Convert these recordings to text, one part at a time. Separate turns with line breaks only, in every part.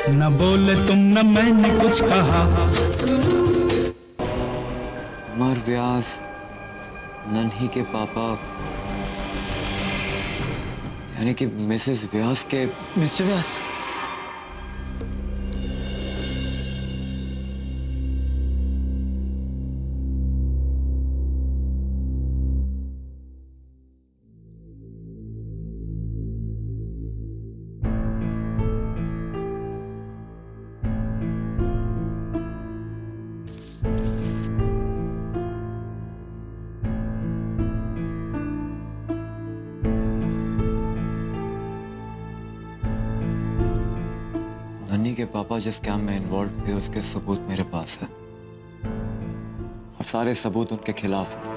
न बोले तुम न मैंने कुछ कहा।
अमर व्यास, नन्ही के पापा, यानी कि मिसेस व्यास के।
मिस्टर व्यास,
नन्ही के पापा जिस कैम में इन्वॉल्व थे उसके सबूत मेरे पास है और सारे सबूत उनके खिलाफ हैं।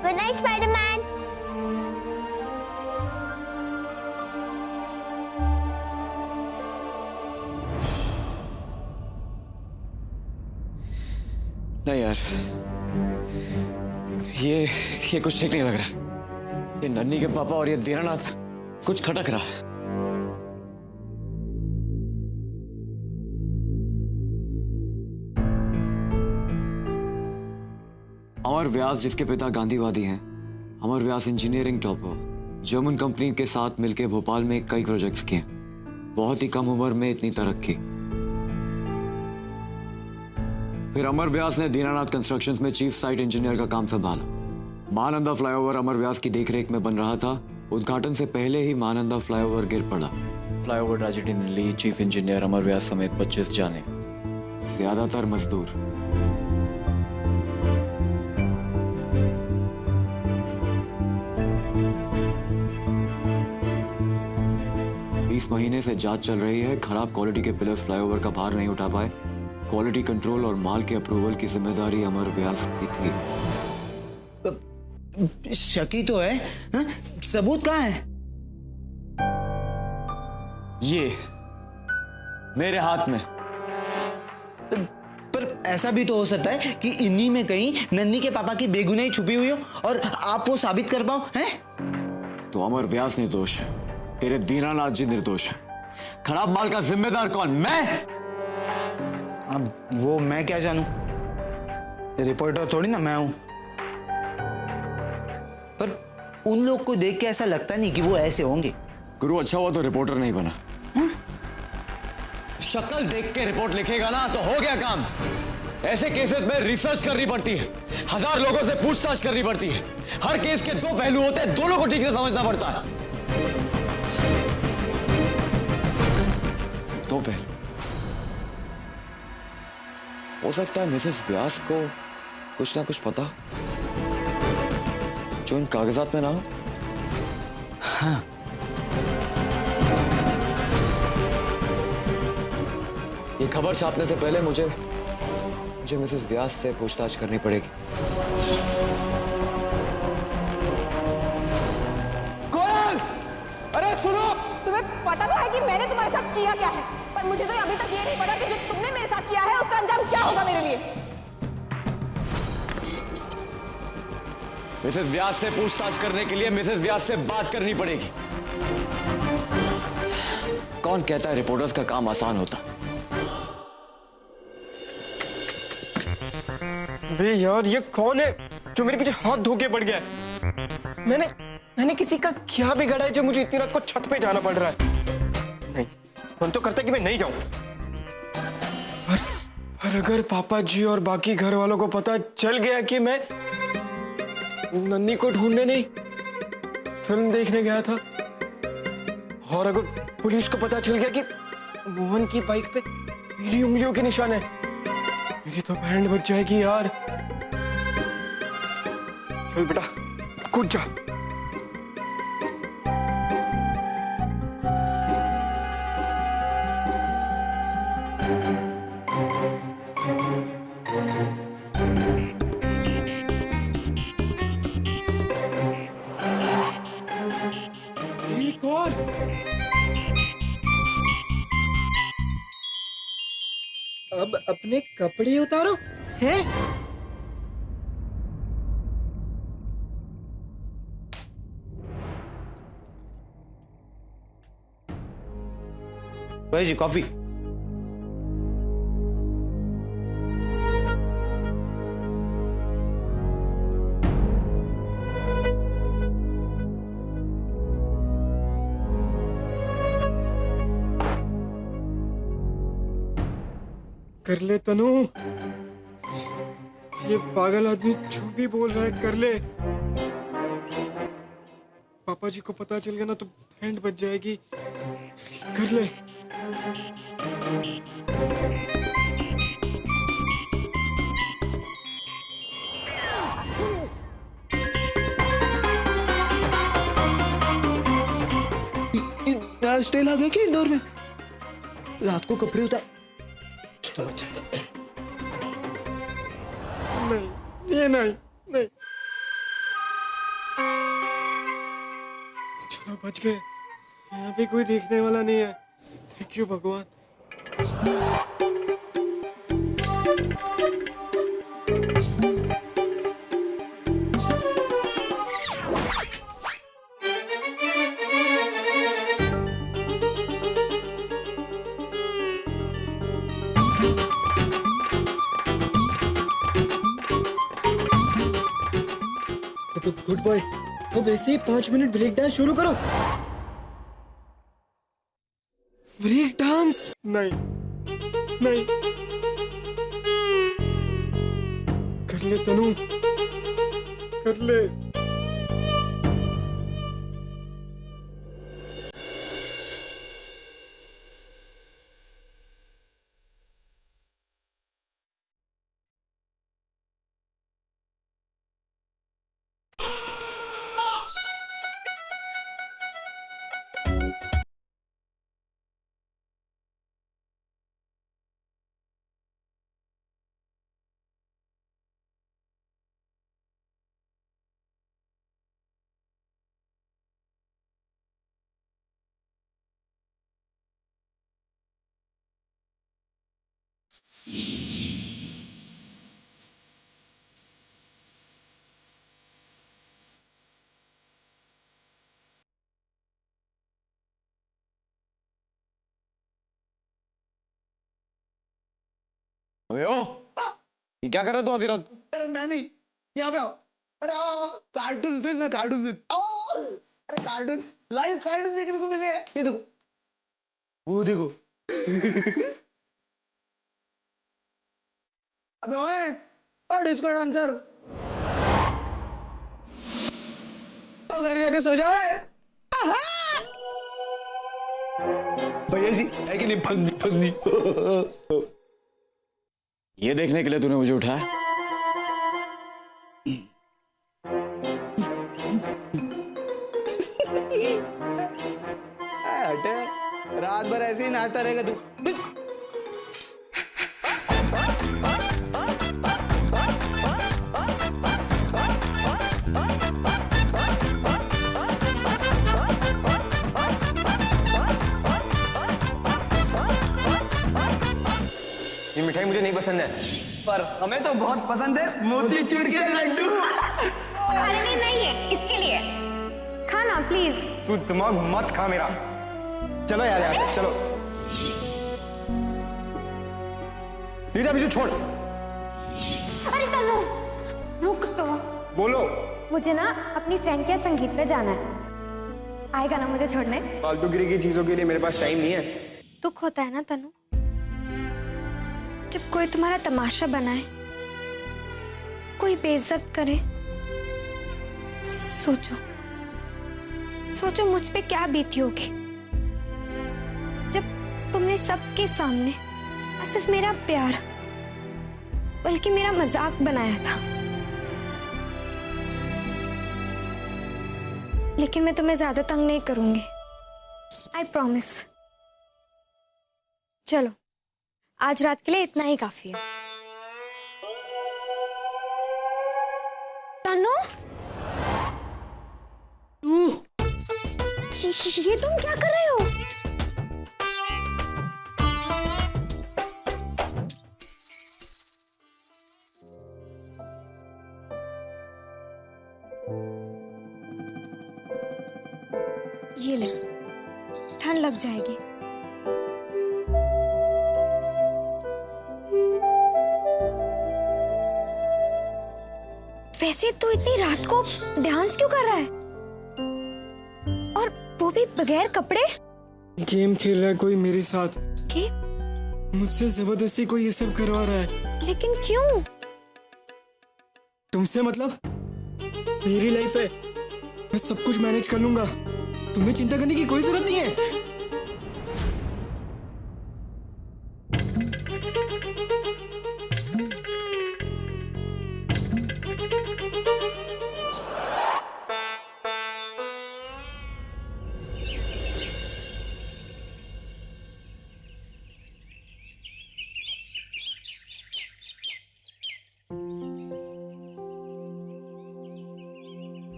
Good night Spiderman.
नहीं यार, ये कुछ ठीक नहीं लग रहा। ये नन्ही के पापा और ये दीनानाथ कुछ खटक रहा है। अमर व्यास जिसके पिता गांधीवादी हैं, Amar Vyas engineering topper, German company के साथ मिलकर भोपाल में कई प्रोजेक्ट्स किए, बहुत ही कम उम्र में इतनी तरक्की। फिर अमर व्यास ने दीनानाथ कंस्ट्रक्शंस में चीफ साइट इंजीनियर का काम संभाला। महानंदा फ्लाईओवर अमर व्यास की देखरेख में बन रहा था। उद्घाटन से पहले ही महानंदा फ्लाईओवर गिर पड़ा। फ्लाईओवर ट्रेजेडी ने ली चीफ इंजीनियर अमर व्यास समेत 25 जाने, ज्यादातर मजदूर। इस महीने से जांच चल रही है। खराब क्वालिटी के पिलर्स फ्लाईओवर का भार नहीं उठा पाए। क्वालिटी कंट्रोल और माल के अप्रूवल की जिम्मेदारी अमर व्यास की थी।
शकी तो है हा? सबूत कहाँ है?
ये मेरे हाथ में।
पर ऐसा भी तो हो सकता है कि इन्हीं में कहीं नन्ही के पापा की बेगुनाही छुपी हुई हो और आप वो साबित कर पाओ, हैं?
तो अमर व्यास निर्दोष है, तेरे दीनानाथ जी निर्दोष है। खराब माल का जिम्मेदार कौन? मैं?
अब वो मैं क्या जानूं? रिपोर्टर थोड़ी ना मैं हूं। पर उन लोग को देख के ऐसा लगता नहीं कि वो ऐसे होंगे।
गुरु अच्छा हुआ तो रिपोर्टर नहीं बना। शक्ल देख के रिपोर्ट लिखेगा ना तो हो गया काम। ऐसे केसेस में रिसर्च करनी पड़ती है, 1000 लोगों से पूछताछ करनी पड़ती है। हर केस के 2 पहलू होते हैं, दोनों को ठीक से समझना पड़ता है। 2 पहलू। हो सकता है मिसेस व्यास को कुछ ना कुछ पता जो इन कागजात में ना हो।
हाँ।
ये खबर छापने से पहले मुझे मिसेस व्यास से पूछताछ करनी पड़ेगी।
कौन? अरे सुनो, तुम्हें पता तो है कि मैंने तुम्हारे साथ किया क्या है, पर मुझे तो अभी तक ये नहीं पता कि जो तुमने मेरे साथ किया है उसका अंजाम क्या होगा मेरे लिए।
मिसेस व्यास से पूछताछ करने के लिए मिसेस व्यास से बात करनी पड़ेगी। कौन कहता है रिपोर्टर्स का काम आसान होता?
बे यार, ये कौन है जो मेरे पीछे हाथ धो के पड़ गया है? मैंने किसी का क्या बिगाड़ा है जो मुझे इतनी रात को छत पे जाना पड़ रहा है? नहीं, मन तो करता है कि मैं नहीं जाऊं। पर अगर पापा जी और बाकी घर वालों को पता चल गया कि मैं नन्ही को ढूंढने नहीं, फिल्म देखने गया था, और अगर पुलिस को पता चल गया कि मोहन की बाइक पे मेरी उंगलियों के निशान है, मेरी तो बैंड बज जाएगी यार। चल बेटा, कूद जा। एक और। अब अपने कपड़े उतारो हैं?
भाई जी कॉफी।
कर ले तनु, ये पागल आदमी जो भी बोल रहा है कर ले। पापा जी को पता चल गया ना तो बैंड बज जाएगी। कर ले।
नया स्टाइल आ गया क्या इंदौर में? रात को कपड़े उतार।
नहीं, ये नहीं, नहीं। चलो बच गए। यहाँ पे कोई देखने वाला नहीं है। थैंक यू भगवान। Good boy. अब ऐसे ही 5 मिनट ब्रेक डांस शुरू करो। Break dance? नहीं, नहीं। कर ले तनु, कर ले।
अबे ओ, ये क्या कर रहा तू आधी रात?
मैं नहीं, यहाँ पे आओ। अरे आओ, कार्टून फिल्म है, कार्टून फिल्म। अरे कार्टून, लाइव कार्टून देखने को मिले। ये देखो, वो देखो। अबे ओए, डिस्को डांसर। तो घर जाके सो जाओ।
भैया जी है कि नहीं? फंदी। ये देखने के लिए तूने मुझे उठाया?
हटे, रात भर ऐसे ही नाचता रहेगा तू।
ये मिठाई मुझे नहीं पसंद है।
पर हमें तो बहुत पसंद है, मोतीचूर के लड्डू।
खाने लिए नहीं है, इसके लिए खाना प्लीज।
तू दिमाग मत खा मेरा। चलो यार, यार चलो। लीजा मुझे छोड़।
अरे तनु, रुक तो।
बोलो।
मुझे ना अपनी फ्रेंड के संगीत पे जाना है। आएगा ना मुझे छोड़ने?
फालतूगिरी की चीजों के लिए मेरे पास टाइम नहीं है।
दुख होता है ना तनु, जब कोई तुम्हारा तमाशा बनाए, कोई बेइज्जत करे। सोचो सोचो मुझ पे क्या बीती होगी जब तुमने सबके सामने सिर्फ मेरा प्यार बल्कि मेरा मजाक बनाया था। लेकिन मैं तुम्हें ज्यादा तंग नहीं करूंगी, आई प्रॉमिस। चलो, आज रात के लिए इतना ही काफी है। तनु, ये तुम क्या कर रहे हो? ये ले, ठंड लग जाएगी। वैसे तो इतनी रात को डांस क्यों कर रहा है, और वो भी बगैर कपड़े?
गेम खेल रहा है कोई मेरे साथ।
मुझसे
जबरदस्ती कोई ये सब करवा रहा है।
लेकिन क्यों?
तुमसे मतलब? मेरी लाइफ है, मैं सब कुछ मैनेज कर लूंगा, तुम्हें चिंता करने की कोई जरूरत नहीं है।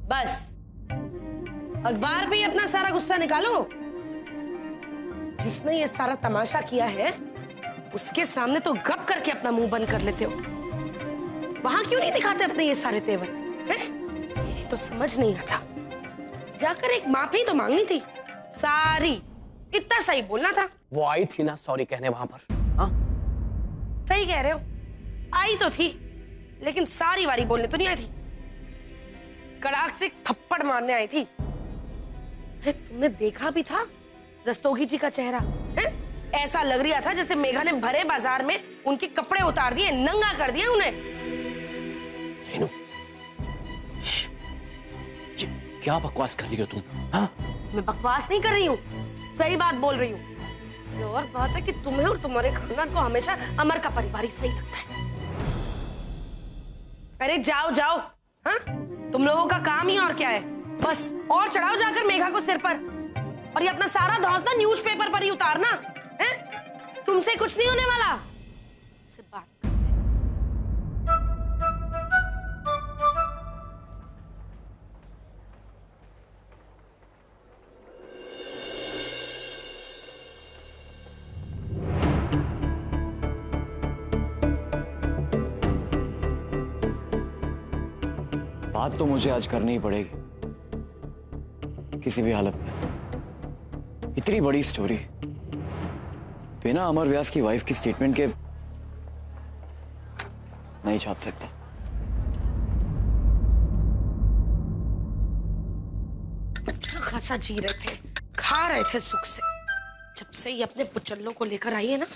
बस अखबार पे ही अपना सारा गुस्सा निकालो। जिसने ये सारा तमाशा किया है उसके सामने तो गप करके अपना मुंह बंद कर लेते हो। वहां क्यों नहीं दिखाते अपने ये सारे तेवर हैं? ये तो समझ नहीं आता। जाकर एक माफी तो मांगनी थी, सारी इतना सही बोलना था।
वो आई थी ना सॉरी कहने वहां पर। हाँ
सही कह रहे हो, आई तो थी लेकिन सारी वारी बोलने तो नहीं आई थी, कड़ाक से थप्पड़ मारने आई थी। अरे तुमने देखा भी था रस्तोगी जी का चेहरा है? ऐसा लग रहा था जैसे मेघा ने भरे बाजार में उनके कपड़े उतार दिए, नंगा कर दिया उन्हें।
रेनू, ये क्या बकवास कर रही हो तुम? हाँ?
मैं बकवास नहीं कर रही हूँ, सही बात बोल रही हूँ। ये और बात है कि तुम्हें और तुम्हारे खानदान को हमेशा अमर का परिवार ही सही लगता है। अरे जाओ जाओ, हाँ? तुम लोगों का काम ही और क्या है, बस और चढ़ाओ जाकर मेघा को सिर पर, और ये अपना सारा धौंस ना न्यूज़पेपर पर ही उतारना है। तुमसे कुछ नहीं होने वाला। से बात
बात तो मुझे आज करनी ही पड़ेगी किसी भी हालत में। इतनी बड़ी स्टोरी बिना अमर व्यास की वाइफ की स्टेटमेंट के नहीं छाप सकता।
अच्छा खासा जी रहे थे, खा रहे थे सुख से। जब से ये अपने पुचल्लों को लेकर आई है ना,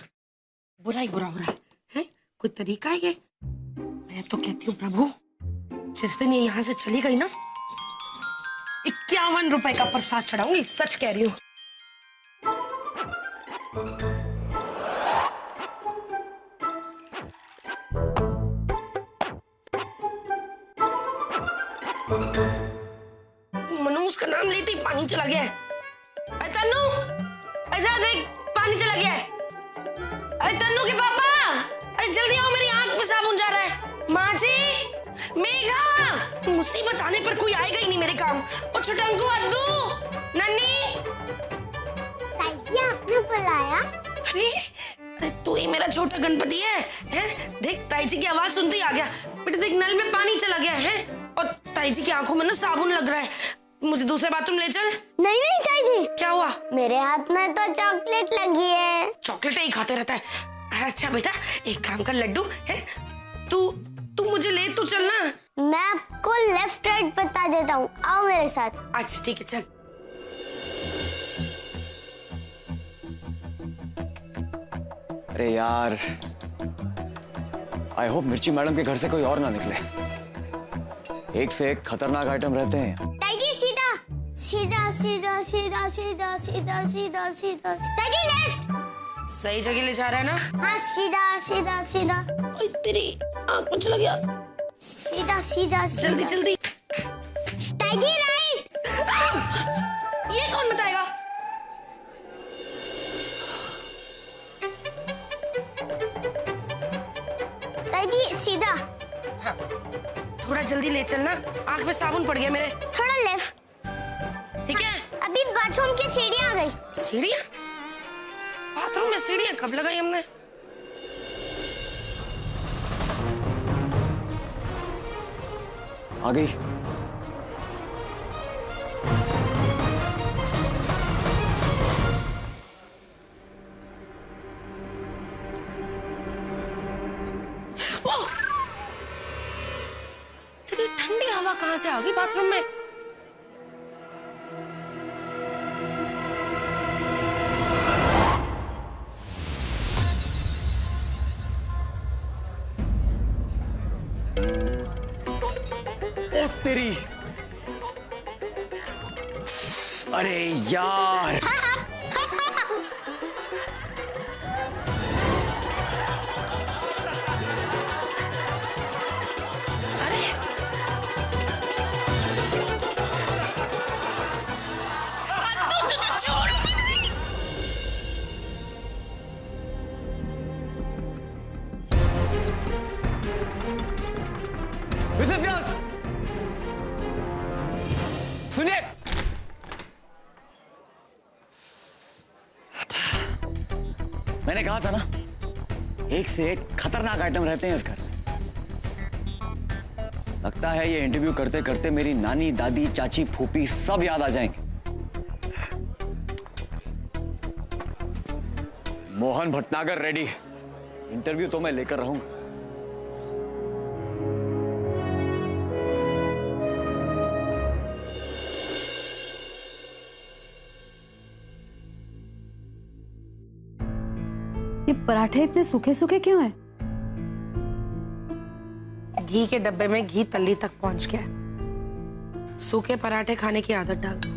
बुरा ही बुरा हो रहा है। कोई तरीका है ये? मैं तो कहती हूँ प्रभु, जिस दिन ये यहाँ से चली गई ना, 51 रुपए का प्रसाद चढ़ाऊंगी, सच कह रही हूँ। मनोज का नाम लेते ही पानी चला गया है। अरे तन्नू, ऐसा देख पानी चला गया है। अरे तन्नू के पापा, अरे जल्दी आओ, मेरी आंख पे साबुन जा रहा है। माँ जी, मेघा, मुसीबत आने पर कोई आएगा ही नहीं मेरे काम। और छुटंकू, अद्दू, नन्नी,
आपने बुलाया?
अरे अरे तू ही मेरा छोटा गणपति है? देख ताई जी की आवाज सुनते ही आ गया। बेटा देख, नल में पानी चला गया है और ताई जी की आंखों में ना साबुन लग रहा है। मुझे दूसरे बाथरूम ले चल।
नहीं नहीं ताई जी।
क्या हुआ?
मेरे हाथ में तो चॉकलेट लगी है।
चॉकलेट ही खाते रहता है। अच्छा बेटा, एक काम कर, लड्डू है, तू मुझे ले तो चलना।
मैं आपको लेफ्ट राइट बता देता हूँ, आओ मेरे साथ।
अच्छा ठीक है, चल।
अरे यार, आई होप मिर्ची मैडम के घर से कोई और ना निकले। एक से एक खतरनाक आइटम रहते हैं।
ताई जी सीधा सीधा सीधा सीधा सीधा सीधा सीधा सीधा ताजी लेफ्ट।
सही जगह ले जा रहा है ना?
हाँ सीधा सीधा सीधा।
ओए तेरी आंख में चला गया।
सीधा सीधा
जल्दी जल्दी।
ताजी राइट।
ये कौन बताएगा?
ताजी सीधा।
हाँ, थोड़ा जल्दी ले चलना, आंख में साबुन पड़ गया मेरे।
थोड़ा लेफ्ट।
ठीक है?
अभी बाथरूम की सीढ़ियां आ गई।
सीढ़ियां? बाथरूम में सीढ़ियां कब लगाई हमने?
आ गई।
इतनी ठंडी हवा कहां से आ गई बाथरूम में?
ओ तेरी, अरे यार,
अरे तू तो छोड़।
मिसेस व्यास, सुनिए। मैंने कहा था ना, एक से एक खतरनाक आइटम रहते हैं इस घर में। लगता है ये इंटरव्यू करते करते मेरी नानी, दादी, चाची, फूफी सब याद आ जाएंगे। मोहन भटनागर रेडी है, इंटरव्यू तो मैं लेकर रहूंगा।
ये पराठे इतने सूखे सूखे क्यों हैं?
घी के डब्बे में घी तल्ली तक पहुंच गया। सूखे पराठे खाने की आदत डाल दो।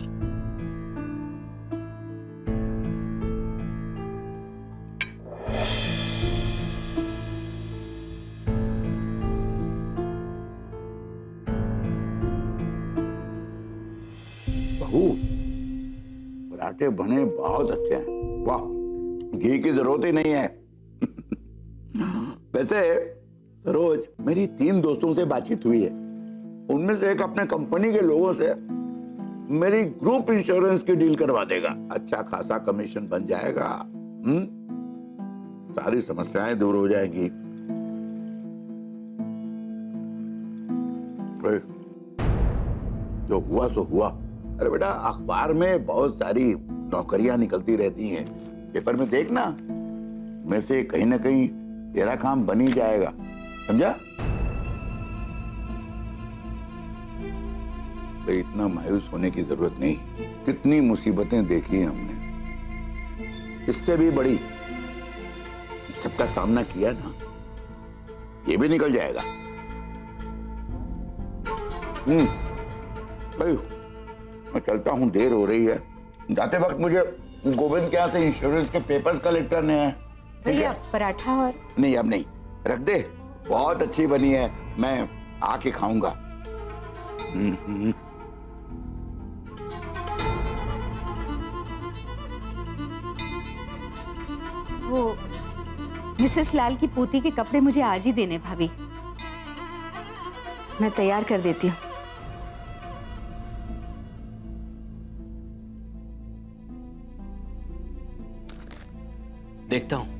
बहू, पराठे बने बहुत अच्छे हैं। वाह, घी की जरूरत ही नहीं है। वैसे सरोज, मेरी 3 दोस्तों से बातचीत हुई है। उनमें से एक अपने कंपनी के लोगों से मेरी ग्रुप इंश्योरेंस की डील करवा देगा। अच्छा खासा कमीशन बन जाएगा। सारी समस्याएं दूर हो जाएंगी। जो हुआ सो हुआ। अरे बेटा, अखबार में बहुत सारी नौकरियां निकलती रहती हैं, पेपर में देखना, में से कहीं ना कहीं तेरा काम बन ही जाएगा, समझा? तो इतना मायूस होने की जरूरत नहीं। कितनी मुसीबतें देखी हैं हमने, इससे भी बड़ी सबका सामना किया ना, ये भी निकल जाएगा। भाई, मैं चलता हूँ, देर हो रही है। जाते वक्त मुझे गोविंद के यहाँ से इंश्योरेंस के पेपर्स कलेक्ट करने हैं।
भैया पराठा और
नहीं, अब नहीं, रख दे। बहुत अच्छी बनी है, मैं आके खाऊंगा।
वो मिसेस लाल की पोती के कपड़े मुझे आज ही देने भाभी, मैं तैयार कर देती हूँ।
देखता हूं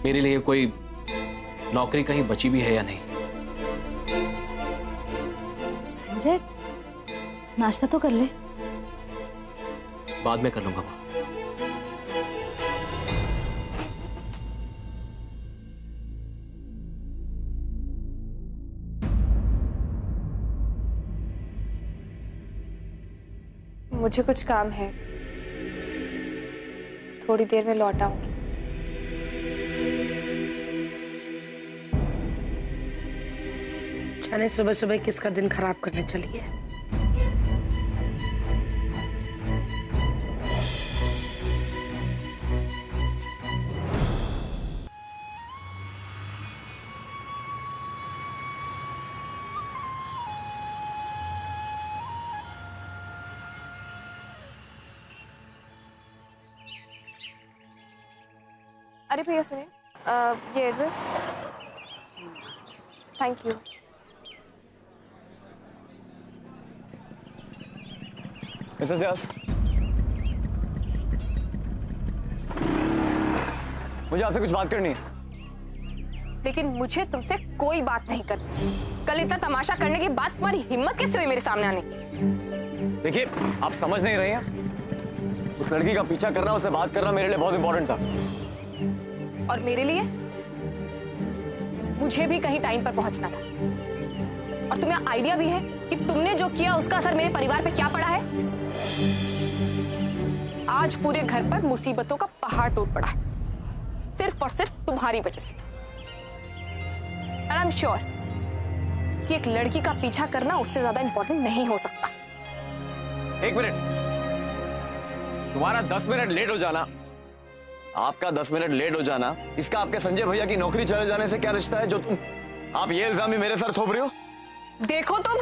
मेरे लिए कोई नौकरी कहीं बची भी है या नहीं।
संजय, नाश्ता तो कर ले।
बाद में कर लूंगा मां।
मुझे कुछ काम है, थोड़ी देर में लौट आऊंगी।
जाने सुबह सुबह किसका दिन खराब करने चली है।
अरे भैया सुनिए, ये एड्रेस। Thank you.
मिसेस व्यास, मुझे आपसे कुछ बात करनी है।
लेकिन मुझे तुमसे कोई बात नहीं करनी। कल इतना तमाशा करने के बाद तुम्हारी हिम्मत कैसे हुई मेरे सामने आने की?
देखिए, आप समझ नहीं रही हैं। उस लड़की का पीछा करना, उससे बात करना मेरे लिए बहुत इंपॉर्टेंट था।
और मेरे लिए? मुझे भी कहीं टाइम पर पहुंचना था। और तुम्हें आइडिया भी है कि तुमने जो किया उसका असर मेरे परिवार पे क्या पड़ा है? आज पूरे घर पर मुसीबतों का पहाड़ टूट पड़ा है, सिर्फ और सिर्फ तुम्हारी वजह से। And I'm sure कि एक लड़की का पीछा करना उससे ज्यादा इंपॉर्टेंट नहीं हो सकता।
एक मिनट, तुम्हारा 10 मिनट लेट हो जाना, आपका 10 मिनट लेट हो जाना, इसका आपके संजय भैया की नौकरी चले जाने से क्या रिश्ता है जो आप ये इल्जाम ही मेरे सर थोप रहे हो?
देखो तुम